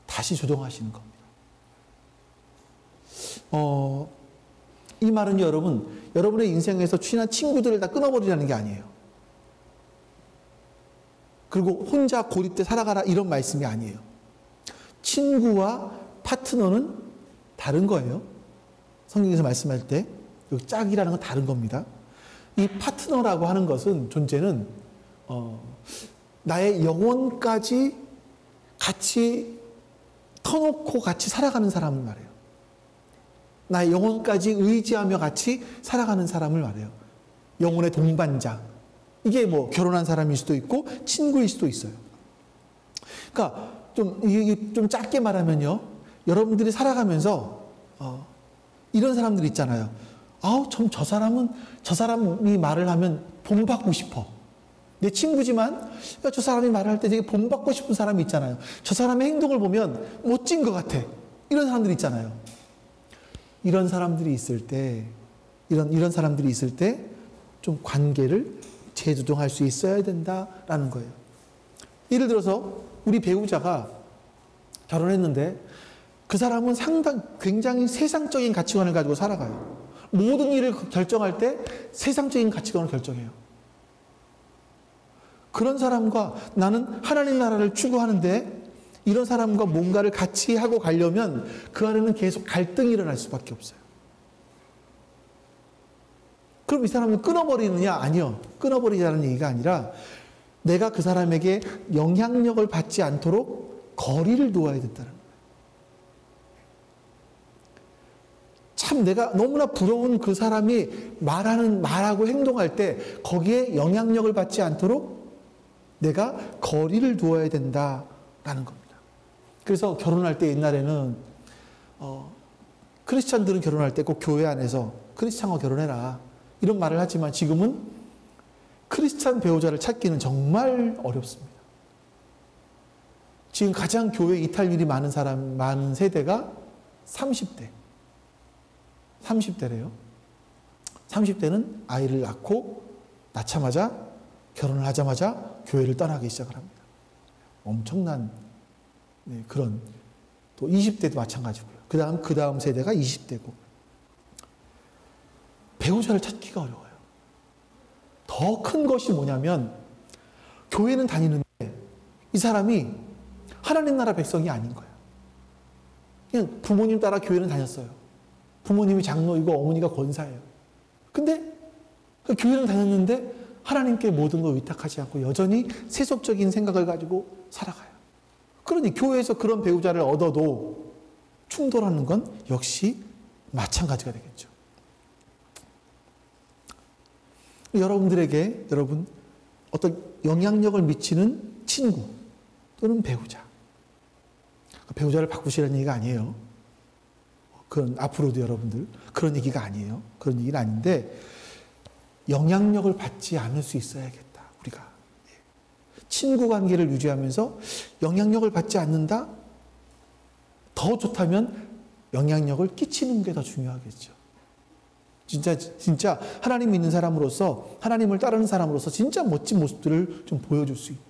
Speaker 1: 다시 조정하시는 겁니다. 이 말은 여러분의 인생에서 친한 친구들을 다 끊어버리라는 게 아니에요. 그리고 혼자 고립돼 살아가라 이런 말씀이 아니에요. 친구와 파트너는 다른 거예요. 성경에서 말씀할 때 여기 짝이라는 건 다른 겁니다. 이 파트너라고 하는 것은 존재는 나의 영혼까지 같이 터놓고 같이 살아가는 사람을 말해요. 나의 영혼까지 의지하며 같이 살아가는 사람을 말해요. 영혼의 동반자. 이게 결혼한 사람일 수도 있고 친구일 수도 있어요. 그러니까 좀 짧게 말하면요, 여러분들이 살아가면서 이런 사람들 있잖아요. 저 사람이 말을 하면 본받고 싶어. 내 친구지만 저 사람이 말할 때 되게 본받고 싶은 사람이 있잖아요. 저 사람의 행동을 보면 멋진 것 같아. 이런 사람들이 있잖아요. 이런 사람들이 있을 때, 이런 사람들이 있을 때 좀 관계를 재조정할 수 있어야 된다라는 거예요. 예를 들어서 우리 배우자가 결혼했는데 그 사람은 굉장히 세상적인 가치관을 가지고 살아가요. 모든 일을 결정할 때 세상적인 가치관을 결정해요. 그런 사람과 나는 하나님 나라를 추구하는데 이런 사람과 뭔가를 같이 하고 가려면 그 안에는 계속 갈등이 일어날 수밖에 없어요. 그럼 이 사람은 끊어버리느냐? 아니요. 끊어버리자는 얘기가 아니라 내가 그 사람에게 영향력을 받지 않도록 거리를 두어야 된다는 거예요. 참 내가 너무나 부러운 그 사람이 말하고 행동할 때 거기에 영향력을 받지 않도록 내가 거리를 두어야 된다라는 겁니다. 그래서 결혼할 때 옛날에는 크리스찬들은 결혼할 때 꼭 교회 안에서 크리스찬과 결혼해라 이런 말을 하지만 지금은 크리스찬 배우자를 찾기는 정말 어렵습니다. 지금 가장 교회 이탈률이 많은 세대가 30대. 30대래요. 30대는 아이를 낳자마자 결혼을 하자마자 교회를 떠나기 시작을 합니다. 엄청난 그런 또 20대도 마찬가지고요. 그 다음 세대가 20대고 배우자를 찾기가 어려워요. 더 큰 것이 뭐냐면 교회는 다니는데 이 사람이 하나님 나라 백성이 아닌 거예요. 그냥 부모님 따라 교회는 다녔어요. 부모님이 장로이고 어머니가 권사예요. 근데 그 교회는 다녔는데 하나님께 모든 걸 위탁하지 않고 여전히 세속적인 생각을 가지고 살아가요. 그러니 교회에서 그런 배우자를 얻어도 충돌하는 건 역시 마찬가지가 되겠죠. 여러분들에게 어떤 영향력을 미치는 친구 또는 배우자. 배우자를 바꾸시라는 얘기가 아니에요. 그건 앞으로도 여러분들 그런 얘기가 아니에요. 그런 얘기는 아닌데 영향력을 받지 않을 수 있어야겠다. 우리가 친구 관계를 유지하면서 영향력을 받지 않는다? 더 좋다면 영향력을 끼치는 게 더 중요하겠죠. 진짜 하나님 믿는 사람으로서 하나님을 따르는 사람으로서 진짜 멋진 모습들을 좀 보여줄 수 있는.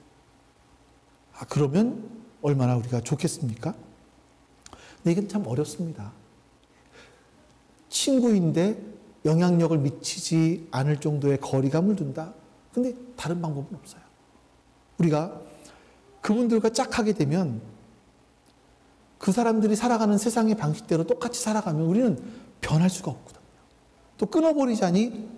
Speaker 1: 그러면 얼마나 우리가 좋겠습니까? 근데 이건 참 어렵습니다. 친구인데 영향력을 미치지 않을 정도의 거리감을 둔다. 근데 다른 방법은 없어요. 우리가 그분들과 짝하게 되면 그 사람들이 살아가는 세상의 방식대로 똑같이 살아가면 우리는 변할 수가 없거든요. 또 끊어버리자니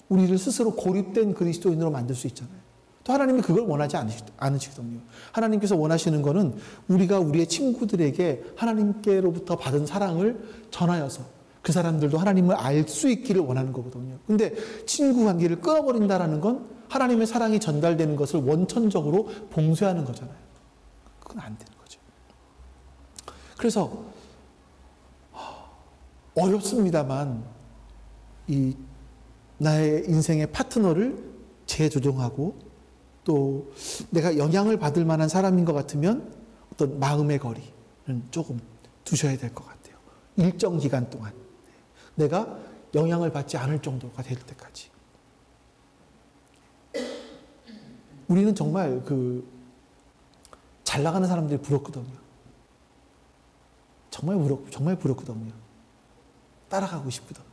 Speaker 1: 우리를 스스로 고립된 그리스도인으로 만들 수 있잖아요. 또 하나님이 그걸 원하지 않으시거든요. 하나님께서 원하시는 거는 우리가 우리의 친구들에게 하나님께로부터 받은 사랑을 전하여서 그 사람들도 하나님을 알 수 있기를 원하는 거거든요. 근데 친구 관계를 끊어버린다는 건 하나님의 사랑이 전달되는 것을 원천적으로 봉쇄하는 거잖아요. 그건 안 되는 거죠. 그래서 어렵습니다만 나의 인생의 파트너를 재조정하고 또 내가 영향을 받을 만한 사람인 것 같으면 어떤 마음의 거리는 조금 두셔야 될 것 같아요. 일정 기간 동안 내가 영향을 받지 않을 정도가 될 때까지. 우리는 정말 잘 나가는 사람들이 부럽거든요. 정말 부럽거든요. 따라가고 싶거든요.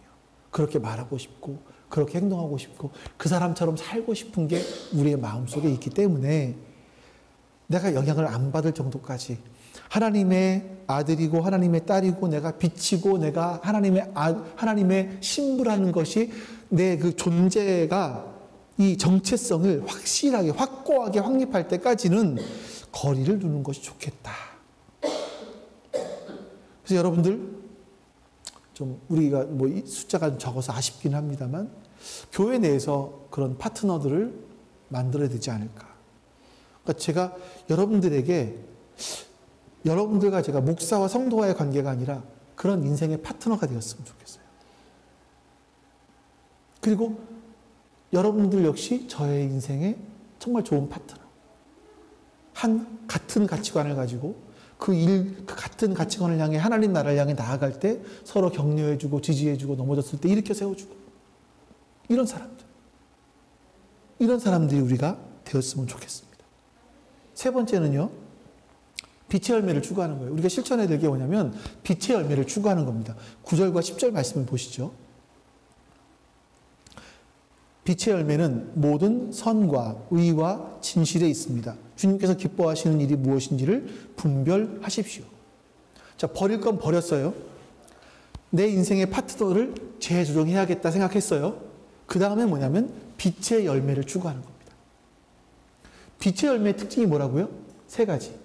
Speaker 1: 그렇게 말하고 싶고 그렇게 행동하고 싶고 그 사람처럼 살고 싶은 게 우리의 마음속에 있기 때문에 내가 영향을 안 받을 정도까지 하나님의 아들이고 하나님의 딸이고 내가 빛이고 내가 하나님의 신부라는 것이 내 그 존재가 이 정체성을 확실하게 확고하게 확립할 때까지는 거리를 두는 것이 좋겠다. 그래서 여러분들 좀 우리가 이 숫자가 적어서 아쉽긴 합니다만 교회 내에서 그런 파트너들을 만들어야 되지 않을까. 그러니까 제가 여러분들과 제가 목사와 성도와의 관계가 아니라 그런 인생의 파트너가 되었으면 좋겠어요. 그리고 여러분들 역시 저의 인생에 정말 좋은 파트너. 같은 가치관을 가지고 그 같은 가치관을 향해 하나님 나라를 향해 나아갈 때 서로 격려해주고 지지해주고 넘어졌을 때 일으켜 세워주고 이런 사람들이 우리가 되었으면 좋겠습니다. 세 번째는요. 빛의 열매를 추구하는 거예요. 우리가 실천해야 될 게 뭐냐면 빛의 열매를 추구하는 겁니다. 9절과 10절 말씀을 보시죠. 빛의 열매는 모든 선과 의와 진실에 있습니다. 주님께서 기뻐하시는 일이 무엇인지를 분별하십시오. 자, 버릴 건 버렸어요. 내 인생의 파트너를 재조정해야겠다 생각했어요. 그 다음에 뭐냐면 빛의 열매를 추구하는 겁니다. 빛의 열매의 특징이 뭐라고요? 세 가지.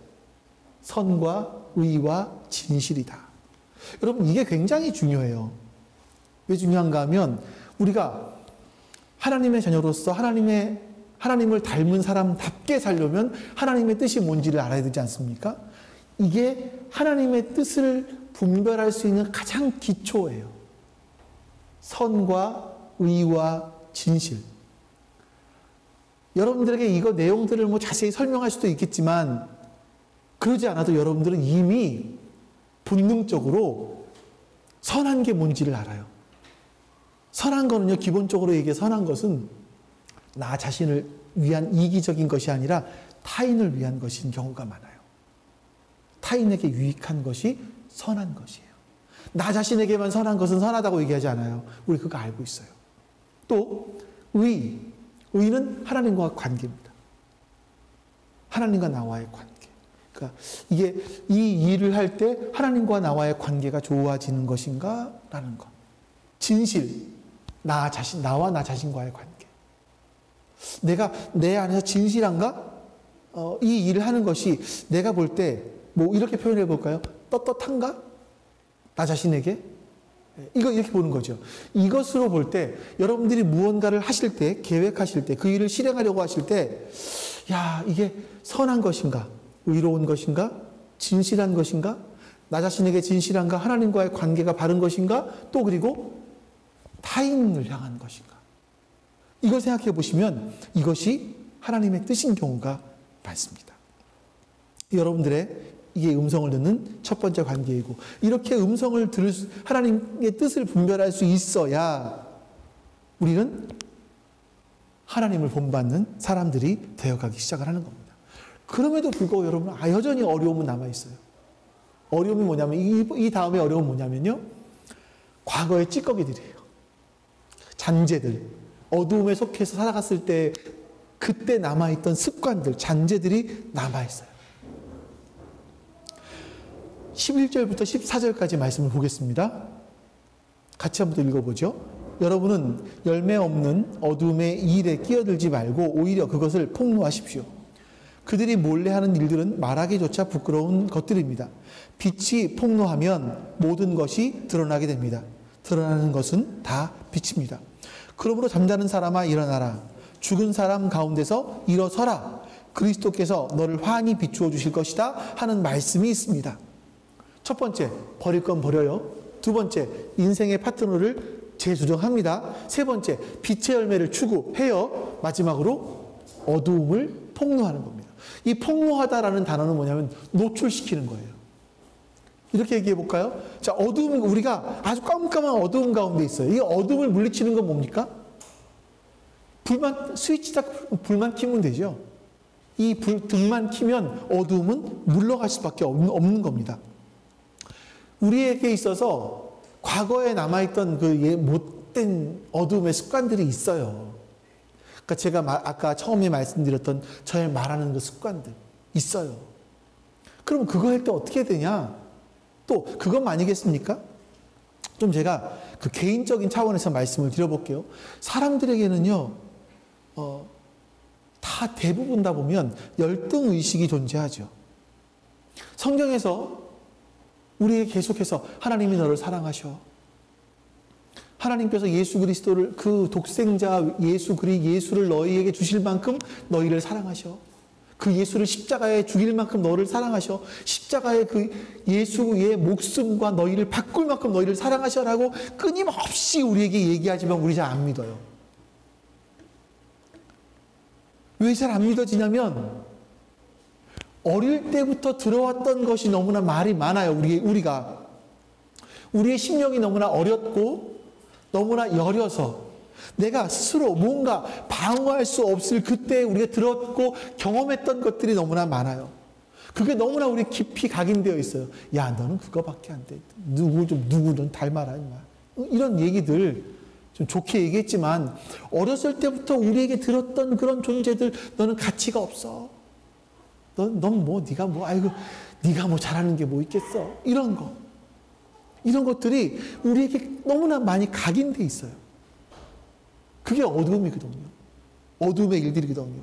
Speaker 1: 선과 의와 진실이다. 여러분, 이게 굉장히 중요해요. 왜 중요한가 하면 우리가 하나님의 자녀로서 하나님을 닮은 사람답게 살려면 하나님의 뜻이 뭔지를 알아야 되지 않습니까? 이게 하나님의 뜻을 분별할 수 있는 가장 기초예요. 선과 의와 진실. 여러분들에게 이거 내용들을 뭐 자세히 설명할 수도 있겠지만 그러지 않아도 여러분들은 이미 본능적으로 선한 게 뭔지를 알아요. 선한 거는요, 기본적으로 얘기해 선한 것은 나 자신을 위한 이기적인 것이 아니라 타인을 위한 것인 경우가 많아요. 타인에게 유익한 것이 선한 것이에요. 나 자신에게만 선한 것은 선하다고 얘기하지 않아요. 우리 그거 알고 있어요. 또 의는 하나님과 관계입니다. 하나님과 나와의 관계. 그러니까 이게 이 일을 할 때 하나님과 나와의 관계가 좋아지는 것인가? 라는 것. 진실. 나와 나 자신과의 관계. 내가 내 안에서 진실한가? 이 일을 하는 것이 내가 볼 때 뭐 이렇게 표현해 볼까요? 떳떳한가? 나 자신에게? 이거 이렇게 보는 거죠. 이것으로 볼 때 여러분들이 무언가를 하실 때, 계획하실 때, 그 일을 실행하려고 하실 때, 야, 이게 선한 것인가? 의로운 것인가? 진실한 것인가? 나 자신에게 진실한가? 하나님과의 관계가 바른 것인가? 또 그리고 타인을 향한 것인가? 이걸 생각해 보시면 이것이 하나님의 뜻인 경우가 많습니다. 여러분들의 이게 음성을 듣는 첫 번째 관계이고, 이렇게 음성을 하나님의 뜻을 분별할 수 있어야 우리는 하나님을 본받는 사람들이 되어가기 시작을 하는 겁니다. 그럼에도 불구하고 여러분, 여전히 어려움은 남아있어요. 어려움이 뭐냐면, 이 다음에 어려움은 뭐냐면요. 과거의 찌꺼기들이에요. 잔재들. 어두움에 속해서 살아갔을 때 그때 남아있던 습관들, 잔재들이 남아있어요. 11절부터 14절까지 말씀을 보겠습니다. 같이 한번 읽어보죠. 여러분은 열매 없는 어둠의 일에 끼어들지 말고 오히려 그것을 폭로하십시오. 그들이 몰래 하는 일들은 말하기조차 부끄러운 것들입니다. 빛이 폭로하면 모든 것이 드러나게 됩니다. 드러나는 것은 다 빛입니다. 그러므로 잠자는 사람아 일어나라. 죽은 사람 가운데서 일어서라. 그리스도께서 너를 환히 비추어 주실 것이다 하는 말씀이 있습니다. 첫 번째, 버릴 건 버려요. 두 번째, 인생의 파트너를 재조정합니다. 세 번째, 빛의 열매를 추구해요. 마지막으로 어두움을 폭로하는 겁니다. 이 폭로하다라는 단어는 뭐냐면 노출시키는 거예요. 이렇게 얘기해 볼까요? 자, 어두움, 우리가 아주 깜깜한 어두움 가운데 있어요. 이 어두움을 물리치는 건 뭡니까? 스위치 딱 불만 켜면 되죠. 이 등만 켜면 어두움은 물러갈 수밖에 없는 겁니다. 우리에게 있어서 과거에 남아있던 그 못된 어두움의 습관들이 있어요. 그러니까 제가 아까 처음에 말씀드렸던 저의 말하는 그 습관들 있어요. 그럼 그거 할 때 어떻게 되냐? 또 그건 아니겠습니까? 좀 제가 그 개인적인 차원에서 말씀을 드려볼게요. 사람들에게는요, 다 대부분 다 보면 열등의식이 존재하죠. 성경에서 우리에게 계속해서 하나님이 너를 사랑하셔. 하나님께서 예수 그리스도를, 그 독생자 예수를 너희에게 주실 만큼 너희를 사랑하셔. 그 예수를 십자가에 죽일 만큼 너를 사랑하셔. 십자가의 그 예수의 목숨과 너희를 바꿀 만큼 너희를 사랑하셔라고 끊임없이 우리에게 얘기하지만 우리 잘 안 믿어요. 왜 잘 안 믿어지냐면 어릴 때부터 들어왔던 것이 너무나 말이 많아요. 우리가. 우리의 심령이 너무나 어렸고 너무나 여려서 내가 스스로 뭔가 방어할 수 없을 그때 우리가 들었고 경험했던 것들이 너무나 많아요. 그게 너무나 우리 깊이 각인되어 있어요. 야, 너는 그거밖에 안 돼. 누구는 닮아라. 이런 얘기들 좀 좋게 얘기했지만 어렸을 때부터 우리에게 들었던 그런 존재들, 너는 가치가 없어. 넌 뭐, 네가 뭐, 아이고, 네가 뭐 잘하는 게 뭐 있겠어. 이런 것들이 우리에게 너무나 많이 각인돼 있어요. 그게 어둠이거든요. 어둠의 일들이거든요.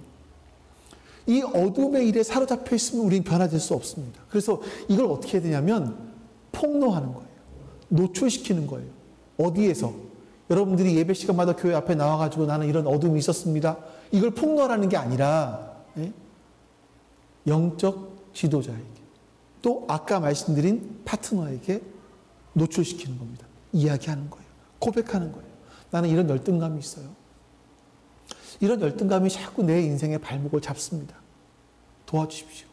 Speaker 1: 이 어둠의 일에 사로잡혀 있으면 우리는 변화될 수 없습니다. 그래서 이걸 어떻게 해야 되냐면 폭로하는 거예요. 노출시키는 거예요. 어디에서? 여러분들이 예배 시간마다 교회 앞에 나와가지고 나는 이런 어둠이 있었습니다. 이걸 폭로하라는 게 아니라 영적 지도자에게 또 아까 말씀드린 파트너에게 노출시키는 겁니다. 이야기하는 거예요. 고백하는 거예요. 나는 이런 열등감이 있어요. 이런 열등감이 자꾸 내 인생의 발목을 잡습니다. 도와주십시오.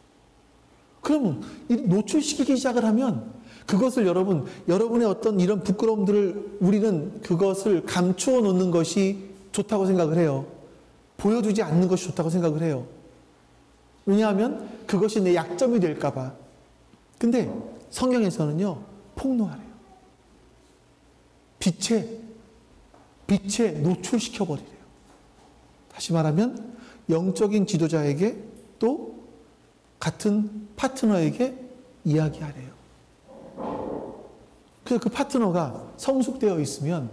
Speaker 1: 그러면 노출시키기 시작을 하면 그것을 여러분의 어떤 이런 부끄러움들을 우리는 그것을 감추어 놓는 것이 좋다고 생각을 해요. 보여주지 않는 것이 좋다고 생각을 해요. 왜냐하면 그것이 내 약점이 될까봐. 근데 성경에서는요, 폭로하래요. 빛에 노출시켜버리래요. 다시 말하면 영적인 지도자에게 또 같은 파트너에게 이야기하래요. 그래서 그 파트너가 성숙되어 있으면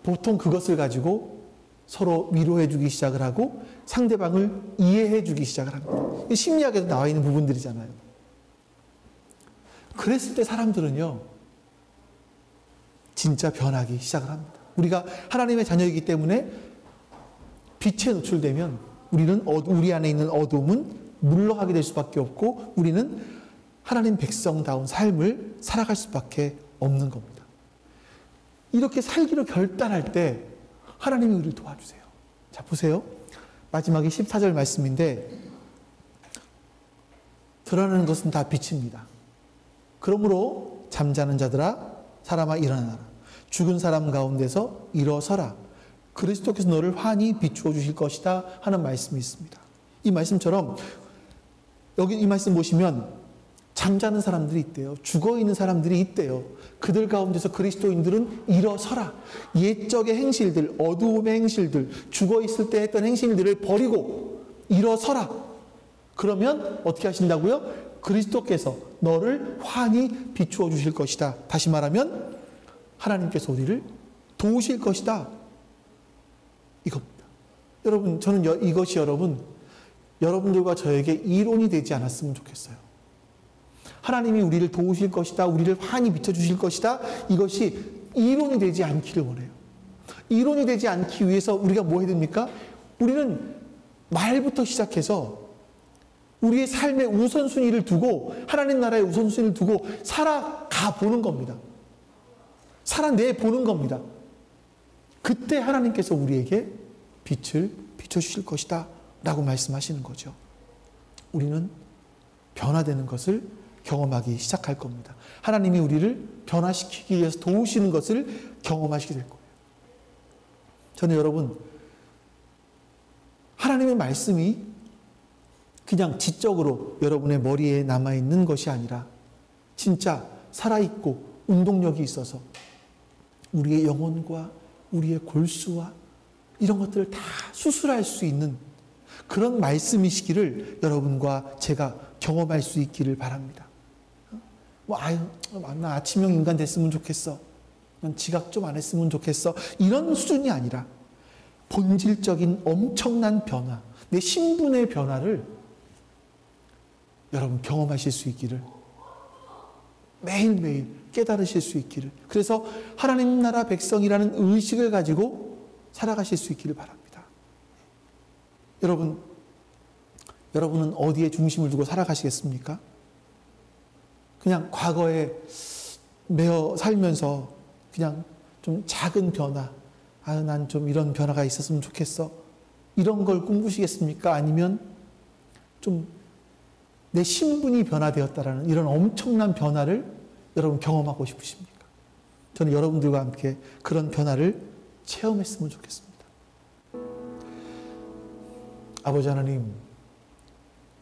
Speaker 1: 보통 그것을 가지고 서로 위로해 주기 시작을 하고 상대방을 이해해 주기 시작을 합니다. 심리학에도 나와 있는 부분들이잖아요. 그랬을 때 사람들은요, 진짜 변하기 시작을 합니다. 우리가 하나님의 자녀이기 때문에 빛에 노출되면 우리 안에 있는 어둠은 물러가게 될 수밖에 없고 우리는 하나님 백성다운 삶을 살아갈 수밖에 없는 겁니다. 이렇게 살기로 결단할 때 하나님이 우리를 도와주세요. 자, 보세요. 마지막에 14절 말씀인데 드러나는 것은 다 빛입니다. 그러므로 잠자는 자들아 사람아 일어나라. 죽은 사람 가운데서 일어서라. 그리스도께서 너를 환히 비추어 주실 것이다 하는 말씀이 있습니다. 이 말씀처럼 여기 이 말씀 보시면 잠자는 사람들이 있대요. 죽어있는 사람들이 있대요. 그들 가운데서 그리스도인들은 일어서라. 옛적의 행실들, 어두움의 행실들, 죽어있을 때 했던 행실들을 버리고 일어서라. 그러면 어떻게 하신다고요? 그리스도께서 너를 환히 비추어 주실 것이다. 다시 말하면 하나님께서 우리를 도우실 것이다. 이겁니다. 여러분, 저는 이것이 여러분들과 저에게 이론이 되지 않았으면 좋겠어요. 하나님이 우리를 도우실 것이다. 우리를 환히 비춰주실 것이다. 이것이 이론이 되지 않기를 원해요. 이론이 되지 않기 위해서 우리가 뭐 해야 됩니까? 우리는 말부터 시작해서 우리의 삶의 우선순위를 두고 하나님 나라의 우선순위를 두고 살아가 보는 겁니다. 살아내 보는 겁니다. 그때 하나님께서 우리에게 빛을 비춰주실 것이다 라고 말씀하시는 거죠. 우리는 변화되는 것을 경험하기 시작할 겁니다. 하나님이 우리를 변화시키기 위해서 도우시는 것을 경험하시게 될 거예요. 저는 여러분, 하나님의 말씀이 그냥 지적으로 여러분의 머리에 남아있는 것이 아니라 진짜 살아있고 운동력이 있어서 우리의 영혼과 우리의 골수와 이런 것들을 다 수술할 수 있는 그런 말씀이시기를 여러분과 제가 경험할 수 있기를 바랍니다. 나 아침형 인간 됐으면 좋겠어. 난 지각 좀 안 했으면 좋겠어. 이런 수준이 아니라 본질적인 엄청난 변화, 내 신분의 변화를 여러분 경험하실 수 있기를, 매일매일 깨달으실 수 있기를, 그래서 하나님 나라 백성이라는 의식을 가지고 살아가실 수 있기를 바랍니다. 여러분은 어디에 중심을 두고 살아가시겠습니까? 그냥 과거에 매어 살면서 그냥 좀 작은 변화, 난 좀 이런 변화가 있었으면 좋겠어, 이런 걸 꿈꾸시겠습니까? 아니면 좀 내 신분이 변화되었다라는 이런 엄청난 변화를 여러분 경험하고 싶으십니까? 저는 여러분들과 함께 그런 변화를 체험했으면 좋겠습니다. 아버지 하나님,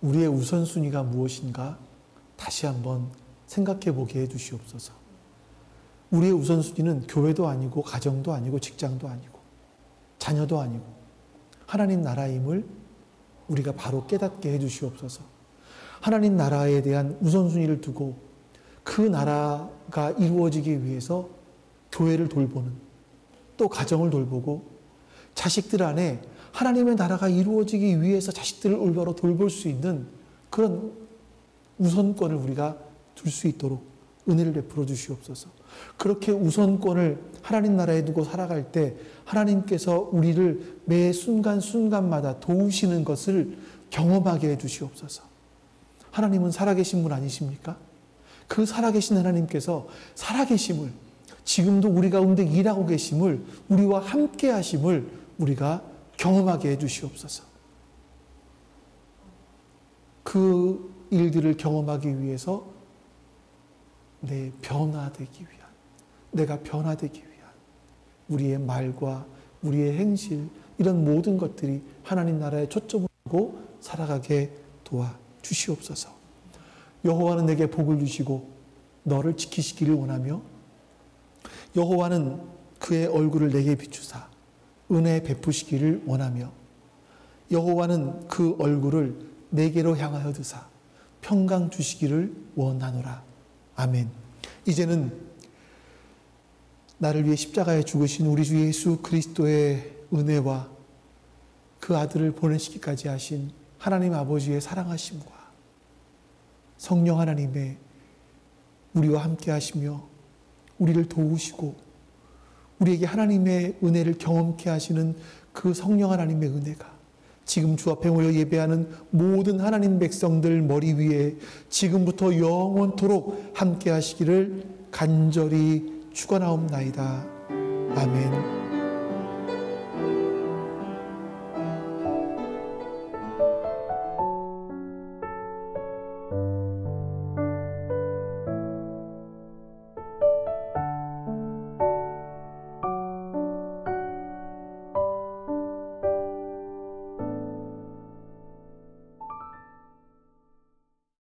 Speaker 1: 우리의 우선순위가 무엇인가 다시 한번 생각해 보게 해 주시옵소서. 우리의 우선순위는 교회도 아니고 가정도 아니고 직장도 아니고 자녀도 아니고 하나님 나라임을 우리가 바로 깨닫게 해 주시옵소서. 하나님 나라에 대한 우선순위를 두고 그 나라가 이루어지기 위해서 교회를 돌보는, 또 가정을 돌보고 자식들 안에 하나님의 나라가 이루어지기 위해서 자식들을 올바로 돌볼 수 있는 그런 우선권을 우리가 둘 수 있도록 은혜를 베풀어 주시옵소서. 그렇게 우선권을 하나님 나라에 두고 살아갈 때 하나님께서 우리를 매 순간순간마다 도우시는 것을 경험하게 해 주시옵소서. 하나님은 살아계신 분 아니십니까? 그 살아계신 하나님께서 살아계심을, 지금도 우리 가운데 일하고 계심을, 우리와 함께 하심을 우리가 경험하게 해 주시옵소서. 그 일들을 경험하기 위해서 내가 변화되기 위한 우리의 말과 우리의 행실, 이런 모든 것들이 하나님 나라에 초점을 두고 살아가게 도와주시옵소서. 여호와는 내게 복을 주시고 너를 지키시기를 원하며 여호와는 그의 얼굴을 내게 비추사 은혜 베푸시기를 원하며 여호와는 그 얼굴을 내게로 향하여 드사 평강 주시기를 원하노라. 아멘. 이제는 나를 위해 십자가에 죽으신 우리 주 예수 그리스도의 은혜와 그 아들을 보내시기까지 하신 하나님 아버지의 사랑하심과 성령 하나님의 우리와 함께 하시며 우리를 도우시고 우리에게 하나님의 은혜를 경험케 하시는 그 성령 하나님의 은혜가 지금 주 앞에 모여 예배하는 모든 하나님 백성들 머리 위에 지금부터 영원토록 함께 하시기를 간절히 축원하옵나이다. 아멘.